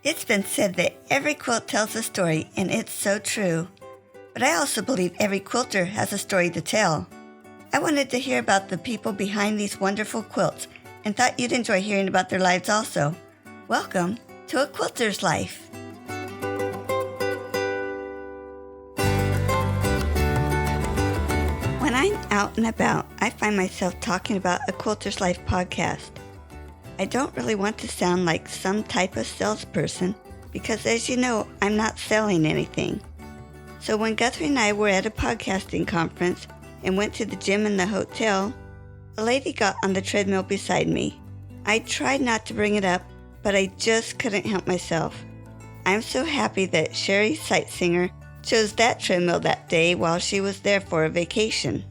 It's been said that every quilt tells a story, and it's so true. But I also believe every quilter has a story to tell. I wanted to hear about the people behind these wonderful quilts and thought you'd enjoy hearing about their lives also. Welcome to A Quilter's Life. When I'm out and about, I find myself talking about A Quilter's Life podcast. I don't really want to sound like some type of salesperson because, as you know, I'm not selling anything. So when Guthrie and I were at a podcasting conference and went to the gym in the hotel, a lady got on the treadmill beside me. I tried not to bring it up, but I just couldn't help myself. I'm so happy that Sherri Seitsinger chose that treadmill that day while she was there for a vacation.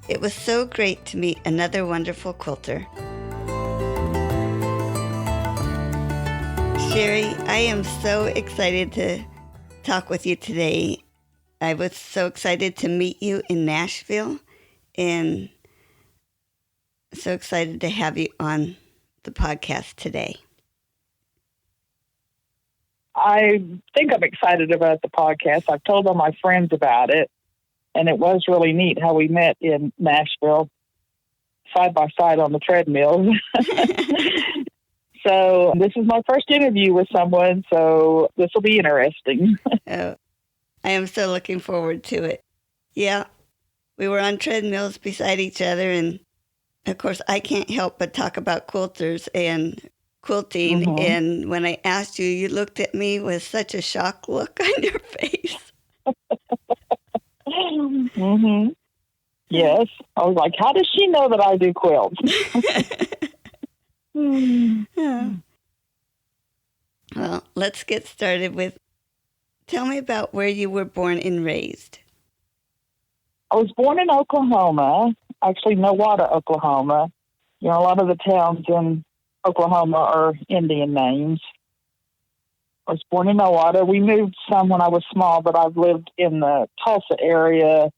It was so great to meet another wonderful quilter. Sherri, I am so excited to talk with you today. I was so excited to meet you in Nashville and so excited to have you on the podcast today. I think I'm excited about the podcast. I've told all my friends about it, and it was really neat how we met in Nashville, side by side on the treadmill. So this is my first interview with someone, so this will be interesting. Oh, I am so looking forward to it. Yeah, we were on treadmills beside each other, and of course I can't help but talk about quilters and quilting. Mm-hmm. And when I asked you, you looked at me with such a shocked look on your face. Mm-hmm. Yes, I was like, how does she know that I do quilts? Well, let's get started with, tell me about where you were born and raised. I was born in Oklahoma, actually Nowata, Oklahoma. You know, a lot of the towns in Oklahoma are Indian names. I was born in Nowata. We moved some when I was small, but I've lived in the Tulsa area,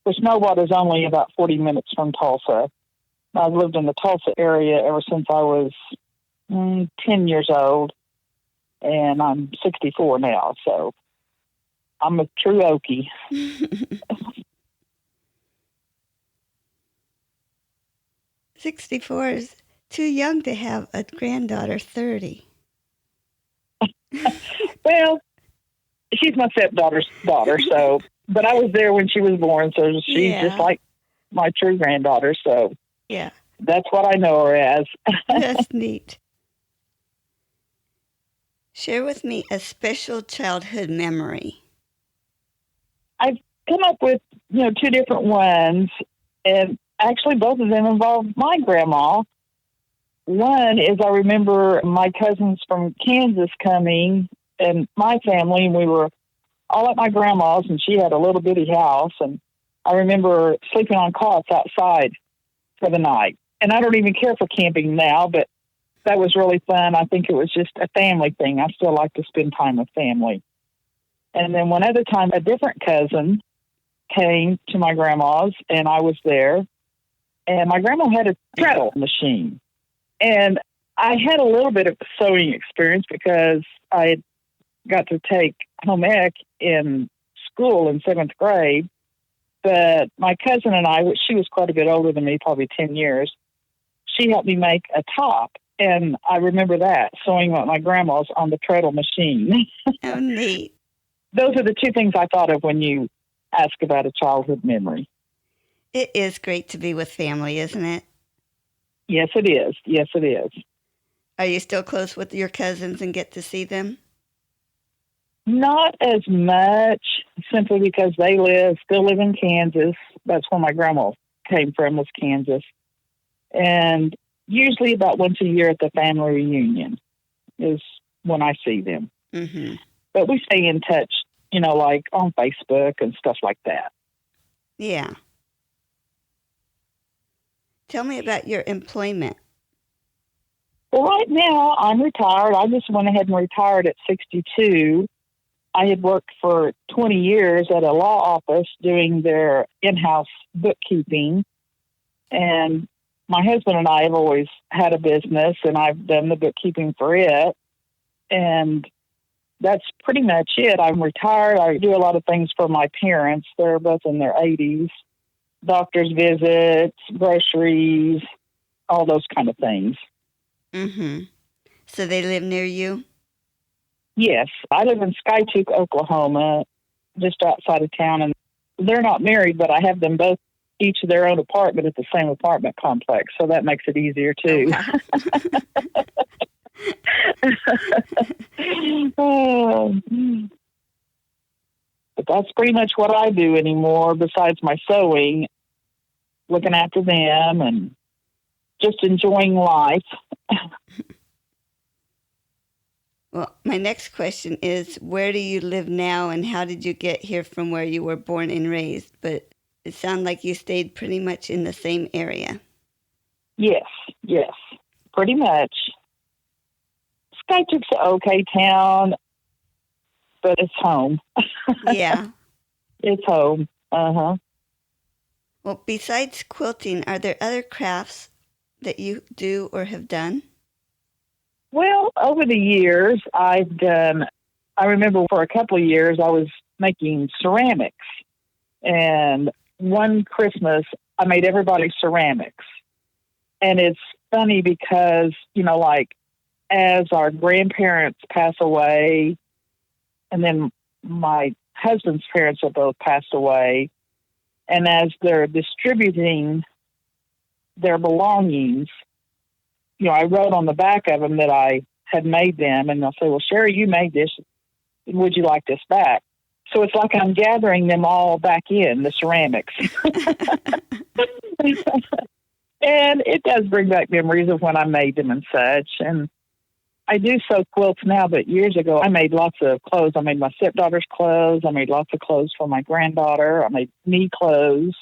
which Nowata is only about 40 minutes from Tulsa. I've lived in the Tulsa area ever since I was 10 years old, and I'm 64 now, so I'm a true Okie. 64 is too young to have a granddaughter 30. Well, she's my stepdaughter's daughter, so, but I was there when she was born, so she's just like my true granddaughter, so. Yeah. That's what I know her as. That's neat. Share with me a special childhood memory. I've come up with, two different ones, and actually both of them involve my grandma. One is I remember my cousins from Kansas coming, and my family, and we were all at my grandma's, and she had a little bitty house, and I remember sleeping on cots outside for the night. And I don't even care for camping now, but that was really fun. I think it was just a family thing. I still like to spend time with family. And then one other time, a different cousin came to my grandma's, and I was there. And my grandma had a treadle machine. And I had a little bit of sewing experience because I got to take home ec in school in 7th grade. But my cousin and I, which she was quite a bit older than me, probably 10 years, she helped me make a top. And I remember that, sewing at my grandma's on the treadle machine. Oh, neat. Those are the two things I thought of when you ask about a childhood memory. It is great to be with family, isn't it? Yes, it is. Yes, it is. Are you still close with your cousins and get to see them? Not as much, simply because they still live in Kansas. That's where my grandma came from, was Kansas. And usually about once a year at the family reunion is when I see them. Mm-hmm. But we stay in touch, like on Facebook and stuff like that. Yeah. Tell me about your employment. Well, right now I'm retired. I just went ahead and retired at 62. I had worked for 20 years at a law office doing their in-house bookkeeping. And my husband and I have always had a business, and I've done the bookkeeping for it. And that's pretty much it. I'm retired. I do a lot of things for my parents. They're both in their 80s. Doctor's visits, groceries, all those kind of things. Mm-hmm. So they live near you? Yes, I live in Skytook, Oklahoma, just outside of town, and they're not married, but I have them both each their own apartment at the same apartment complex, so that makes it easier too. Oh, wow. But that's pretty much what I do anymore, besides my sewing, looking after them and just enjoying life. Well, my next question is, where do you live now and how did you get here from where you were born and raised? But it sounded like you stayed pretty much in the same area. Yes, pretty much. Skytook's an okay town, but it's home. Yeah. It's home. Uh-huh. Well, besides quilting, are there other crafts that you do or have done? Well, over the years, I remember for a couple of years, I was making ceramics. And one Christmas, I made everybody ceramics. And it's funny because, like, as our grandparents pass away, and then my husband's parents have both passed away, and as they're distributing their belongings, I wrote on the back of them that I had made them, and they'll say, well, Sherri, you made this. Would you like this back? So it's like I'm gathering them all back in, the ceramics. And it does bring back memories of when I made them and such. And I do sew quilts now, but years ago I made lots of clothes. I made my stepdaughter's clothes. I made lots of clothes for my granddaughter. I made me clothes.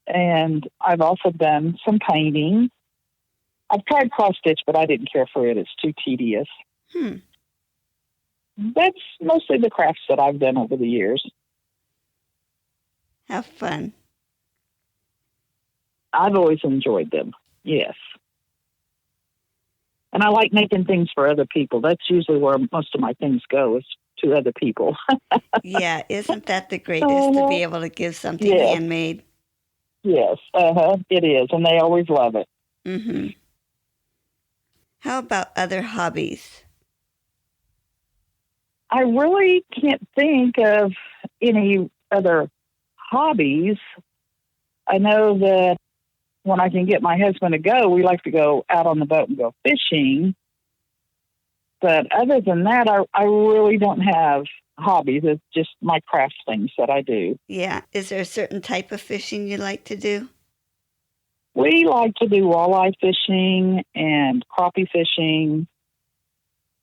And I've also done some painting. I've tried cross-stitch, but I didn't care for it. It's too tedious. That's mostly the crafts that I've done over the years. Have fun. I've always enjoyed them, yes. And I like making things for other people. That's usually where most of my things go, is to other people. Yeah, isn't that the greatest, to be able to give something handmade? Yes, it is, and they always love it. Mm-hmm. How about other hobbies? I really can't think of any other hobbies. I know that when I can get my husband to go, we like to go out on the boat and go fishing. But other than that, I really don't have hobbies. It's just my craft things that I do. Yeah. Is there a certain type of fishing you like to do? We like to do walleye fishing and crappie fishing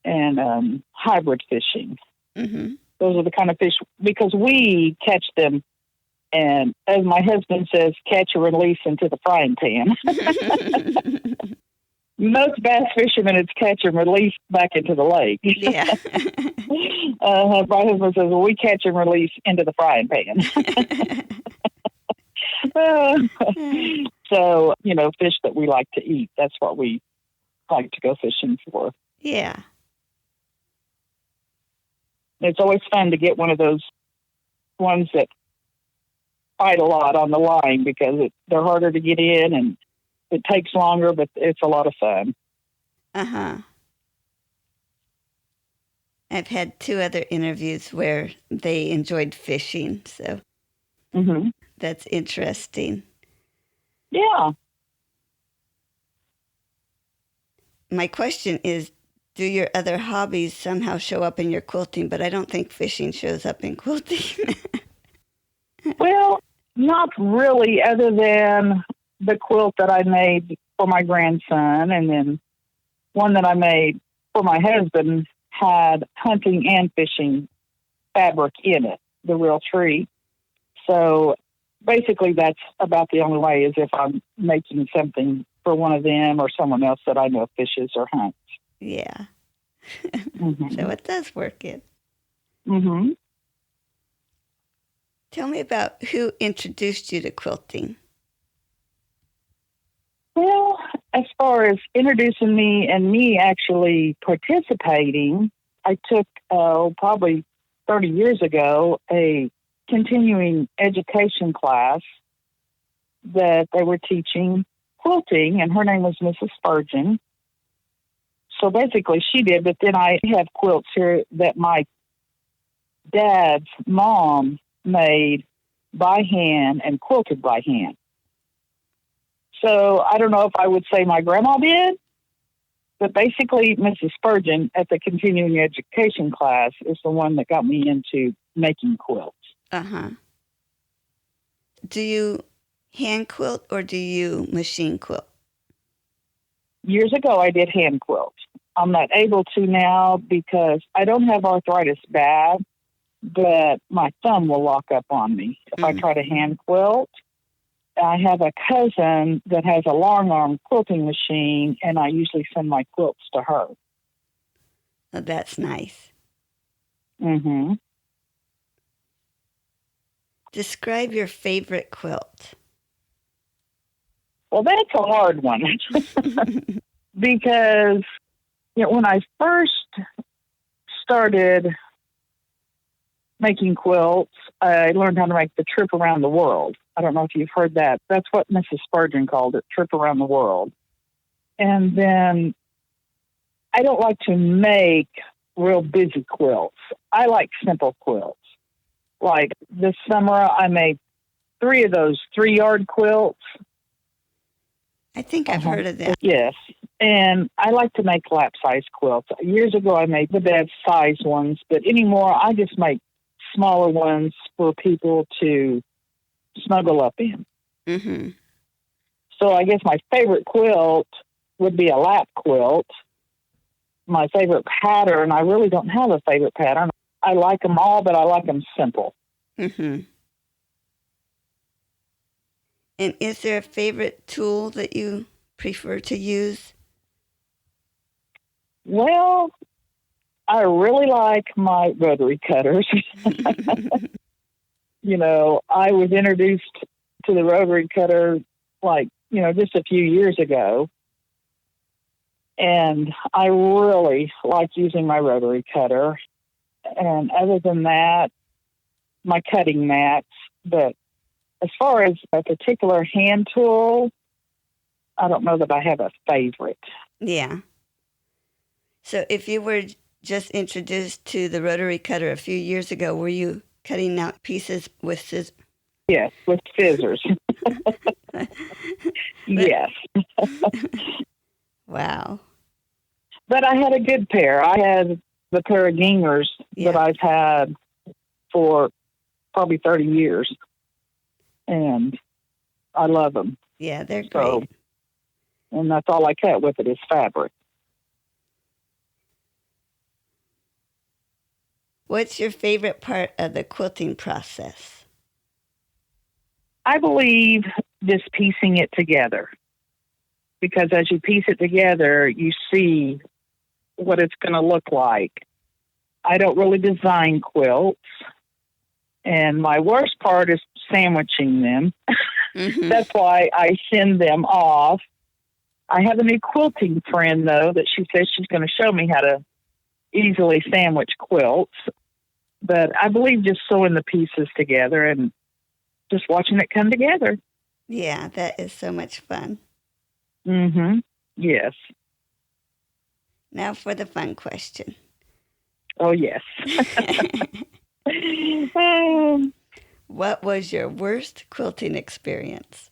and hybrid fishing. Mm-hmm. Those are the kind of fish, because we catch them, and as my husband says, catch and release into the frying pan. Most bass fishermen, it's catch and release back into the lake. Yeah. My husband says, well, we catch and release into the frying pan. So, fish that we like to eat, that's what we like to go fishing for. Yeah. It's always fun to get one of those ones that fight a lot on the line, because they're harder to get in and it takes longer, but it's a lot of fun. Uh-huh. I've had 2 other interviews where they enjoyed fishing, so that's interesting. Yeah. My question is, do your other hobbies somehow show up in your quilting? But I don't think fishing shows up in quilting. Well, not really, other than the quilt that I made for my grandson, and then one that I made for my husband had hunting and fishing fabric in it, the real tree. So basically that's about the only way, is if I'm making something for one of them or someone else that I know fishes or hunts. Yeah. So it does work in. Mm-hmm. Tell me about who introduced you to quilting. Well, as far as introducing me and me actually participating, I took probably 30 years ago a continuing education class that they were teaching quilting, and her name was Mrs. Spurgeon. So basically she did, but then I have quilts here that my dad's mom made by hand and quilted by hand. So I don't know if I would say my grandma did, but basically Mrs. Spurgeon at the continuing education class is the one that got me into making quilts. Uh-huh. Do you hand quilt or do you machine quilt? Years ago, I did hand quilt. I'm not able to now because I don't have arthritis bad, but my thumb will lock up on me if I try to hand quilt. I have a cousin that has a long arm quilting machine, and I usually send my quilts to her. Oh, that's nice. Mm-hmm. Describe your favorite quilt. Well, that's a hard one because when I first started making quilts, I learned how to make the trip around the world. I don't know if you've heard that. That's what Mrs. Spurgeon called it, trip around the world. And then I don't like to make real busy quilts. I like simple quilts. Like this summer, I made 3 of those 3-yard quilts. I think I've heard of that. Yes. And I like to make lap-size quilts. Years ago, I made the bed-size ones, but anymore, I just make smaller ones for people to snuggle up in. Mm-hmm. So I guess my favorite quilt would be a lap quilt. My favorite pattern, I really don't have a favorite pattern. I like them all, but I like them simple. Mm-hmm. And is there a favorite tool that you prefer to use? Well, I really like my rotary cutters. I was introduced to the rotary cutter just a few years ago. And I really like using my rotary cutter. And other than that, my cutting mats. But as far as a particular hand tool, I don't know that I have a favorite. Yeah. So if you were just introduced to the rotary cutter a few years ago, were you cutting out pieces with scissors? Yes, with scissors. Yes. Wow. But I had a good pair. I had the pair of Gingers that I've had for probably 30 years. And I love them. Yeah, they're great. And that's all I cut with it is fabric. What's your favorite part of the quilting process? I believe just piecing it together. Because as you piece it together, you see what it's going to look like. I don't really design quilts. And my worst part is sandwiching them. Mm-hmm. That's why I send them off. I have a new quilting friend, though, that she says she's going to show me how to easily sandwich quilts. But I believe just sewing the pieces together and just watching it come together. Yeah, that is so much fun. Mm-hmm. Yes. Now for the fun question. Oh, yes. What was your worst quilting experience?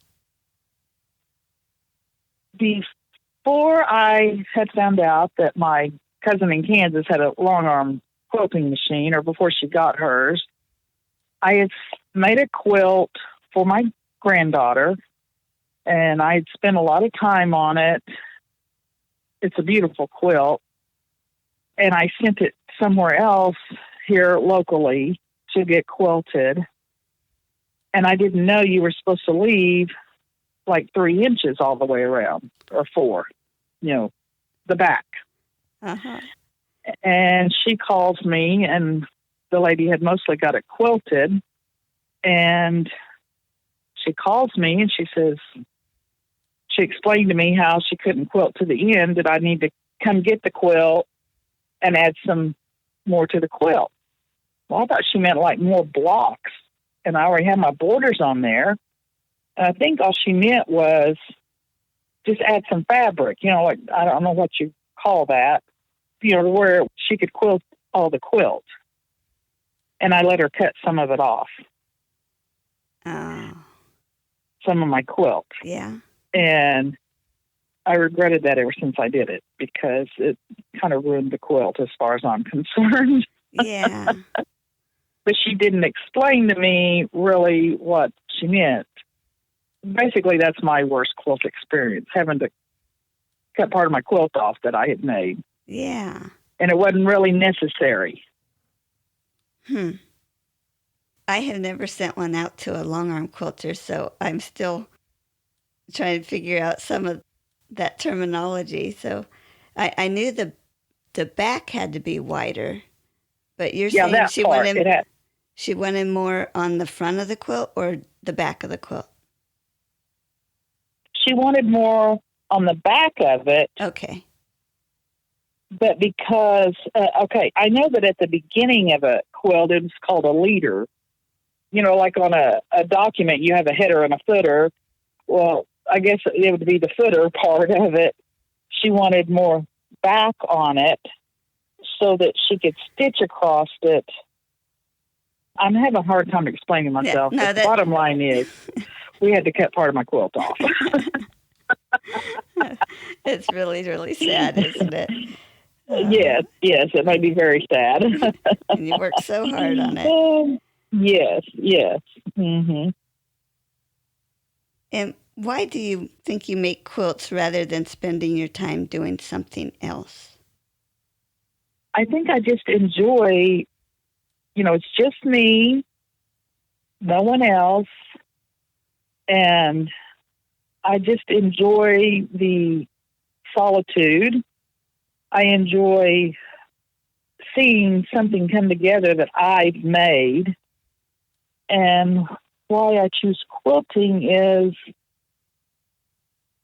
Before I had found out that my cousin in Kansas had a long-arm quilting machine, or before she got hers, I had made a quilt for my granddaughter, and I had spent a lot of time on it. It's a beautiful quilt. And I sent it somewhere else here locally to get quilted. And I didn't know you were supposed to leave like 3 inches all the way around, or 4, the back. Uh-huh. And she calls me, and the lady had mostly got it quilted. And she calls me and she says, she explained to me how she couldn't quilt to the end, that I need to come get the quilt and add some more to the quilt. Well, I thought she meant like more blocks, and I already had my borders on there. And I think all she meant was just add some fabric, like, I don't know what you call that, where she could quilt all the quilt. And I let her cut some of it off. Oh. Some of my quilt. Yeah. And I regretted that ever since I did it, because it kind of ruined the quilt as far as I'm concerned. Yeah. But she didn't explain to me really what she meant. Basically, that's my worst quilt experience, having to cut part of my quilt off that I had made. Yeah. And it wasn't really necessary. I have never sent one out to a long arm quilter, so I'm still trying to figure out some of that terminology. So I knew the back had to be wider, but you're saying that she part, she wanted more on the front of the quilt or the back of the quilt? She wanted more on the back of it. Okay. But because, I know that at the beginning of a quilt, it's called a leader. Like on a document, you have a header and a footer. Well, I guess it would be the footer part of it. She wanted more back on it so that she could stitch across it. I'm having a hard time explaining myself. Yeah, The bottom line is we had to cut part of my quilt off. It's really, really sad, isn't it? Yes, it may be very sad. And you worked so hard on it. Yes. Mm-hmm. And why do you think you make quilts rather than spending your time doing something else? I think I just enjoy, it's just me, no one else, and I just enjoy the solitude. I enjoy seeing something come together that I've made. And why I choose quilting is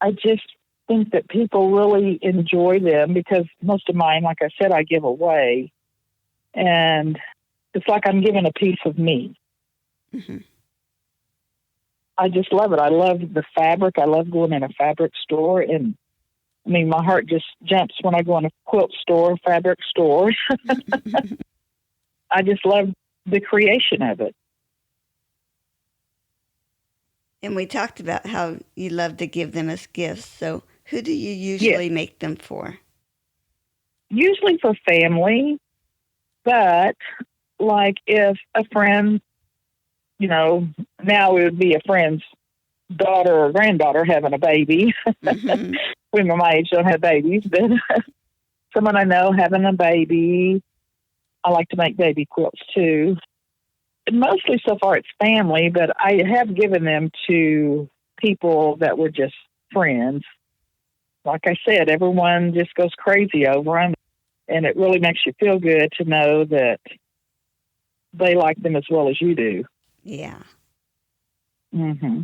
I just think that people really enjoy them, because most of mine, like I said, I give away. And it's like I'm giving a piece of me. Mm-hmm. I just love it. I love the fabric. I love going in a fabric store. And my heart just jumps when I go in a quilt store, fabric store. I just love the creation of it. And we talked about how you love to give them as gifts. So who do you usually make them for? Usually for family. But like if a friend, now it would be a friend's daughter or granddaughter having a baby. Mm-hmm. Women my age don't have babies, but someone I know having a baby, I like to make baby quilts too. Mostly so far it's family, but I have given them to people that were just friends. Like I said, everyone just goes crazy over them, and it really makes you feel good to know that they like them as well as you do. Yeah. Mm-hmm.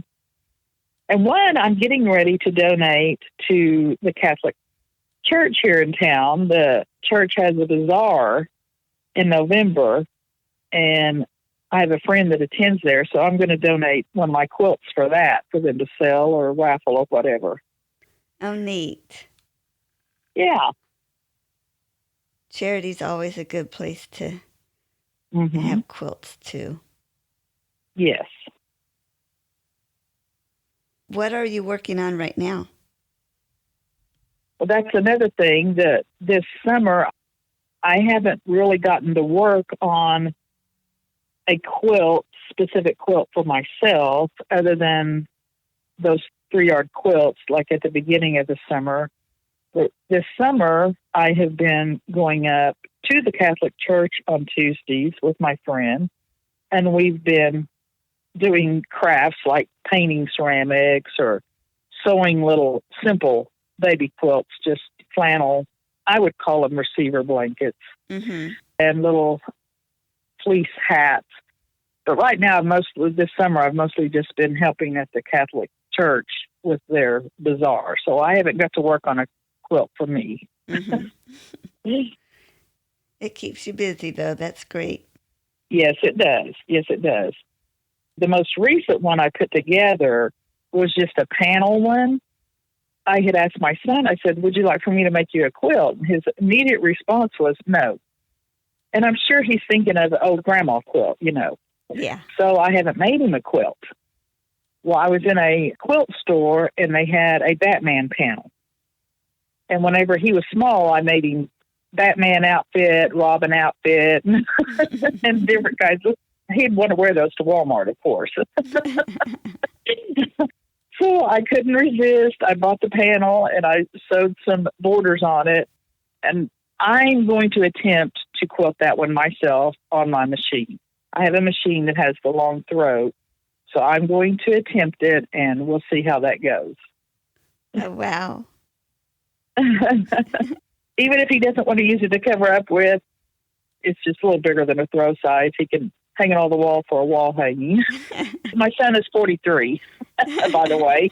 And one I'm getting ready to donate to the Catholic Church here in town. The church has a bazaar in November, and I have a friend that attends there, so I'm going to donate one of my quilts for that, for them to sell or raffle or whatever. Oh, neat. Yeah. Charity's always a good place to Mm-hmm. have quilts, too. Yes. What are you working on right now? Well, that's another thing, that this summer I haven't really gotten to work on a specific quilt for myself, other than those 3-yard quilts, like at the beginning of the summer. But this summer, I have been going up to the Catholic Church on Tuesdays with my friend, and we've been doing crafts like painting ceramics or sewing little simple baby quilts, just flannel. I would call them receiver blankets, Mm-hmm. and little fleece hats. But right now, this summer, I've mostly just been helping at the Catholic Church with their bazaar. So I haven't got to work on a quilt for me. Mm-hmm. It keeps you busy, though. That's great. Yes, it does. Yes, it does. The most recent one I put together was just a panel one. I had asked my son, I said, would you like for me to make you a quilt? And his immediate response was no. And I'm sure he's thinking of the old grandma quilt, Yeah. So I haven't made him a quilt. Well, I was in a quilt store and they had a Batman panel. And whenever he was small, I made him Batman outfit, Robin outfit, and different kinds of. He'd want to wear those to Walmart, of course. So I couldn't resist. I bought the panel and I sewed some borders on it. And I'm going to attempt to quilt that one myself on my machine. I have a machine that has the long throat. So I'm going to attempt it and we'll see how that goes. Oh, wow. Even if he doesn't want to use it to cover up with, it's just a little bigger than a throw size. He can hang it on the wall for a wall hanging. My son is 43, by the way.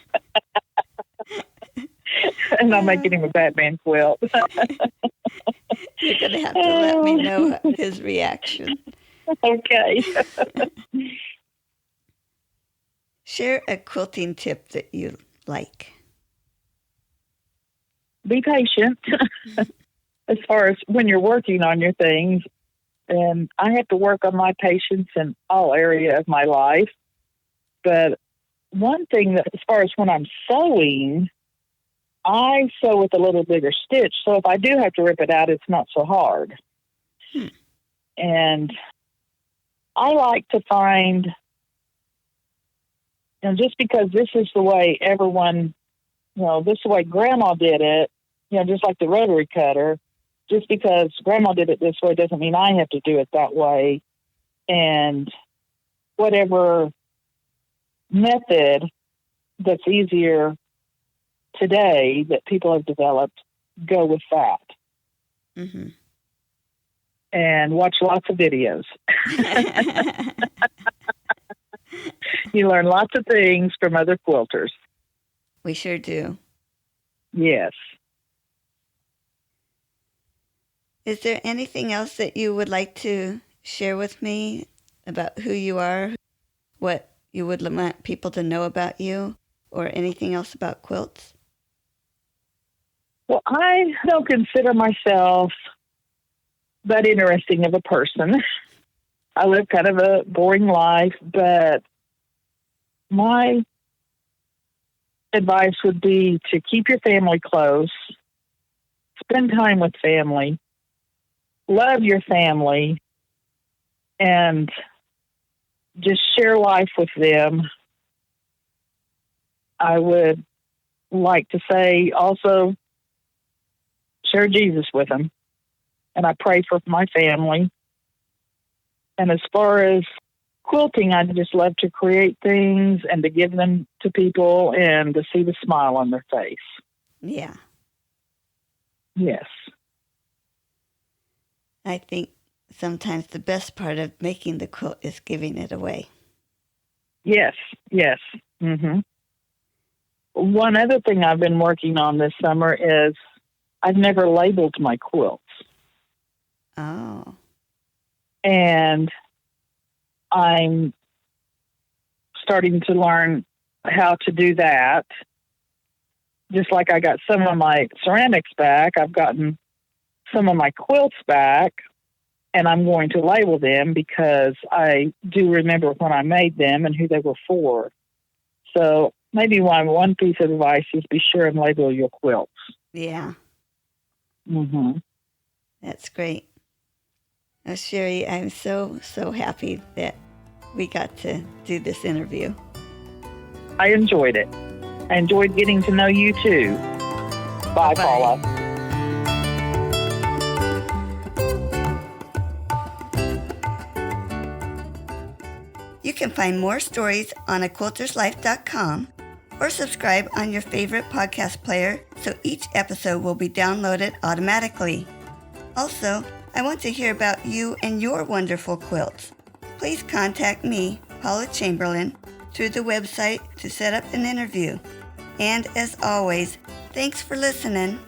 And I'm making him a Batman quilt. You're going to have to let me know his reaction. Okay. Share a quilting tip that you like. Be patient. As far as when you're working on your things, and I have to work on my patience in all area of my life. But one thing that, as far as when I'm sewing, I sew with a little bigger stitch. So if I do have to rip it out, it's not so hard. And I like to find, just because this is the way everyone, this is the way Grandma did it, just like the rotary cutter. Just because Grandma did it this way doesn't mean I have to do it that way. And whatever method that's easier today that people have developed, go with that. Mm-hmm. And watch lots of videos. You learn lots of things from other quilters. We sure do. Yes. Is there anything else that you would like to share with me about who you are, what you would want people to know about you, or anything else about quilts? Well, I don't consider myself that interesting of a person. I live kind of a boring life, but my advice would be to keep your family close, spend time with family, love your family, and just share life with them. I would like to say also share Jesus with them. And I pray for my family. And as far as quilting, I just love to create things and to give them to people and to see the smile on their face. Yeah. Yes. I think sometimes the best part of making the quilt is giving it away. Yes, yes. Mm-hmm. One other thing I've been working on this summer is I've never labeled my quilts. Oh. And I'm starting to learn how to do that. Just like I got some of my ceramics back, I've gotten some of my quilts back, and I'm going to label them because I do remember when I made them and who they were for. So maybe one piece of advice is be sure and label your quilts. Yeah. Mm-hmm. That's great. Now, Sherri, I'm so happy that we got to do this interview. I enjoyed it. I enjoyed getting to know you, too. Bye, Paula. You can find more stories on aquilterslife.com or subscribe on your favorite podcast player so each episode will be downloaded automatically. Also, I want to hear about you and your wonderful quilts. Please contact me, Paula Chamberlain, through the website to set up an interview. And as always, thanks for listening.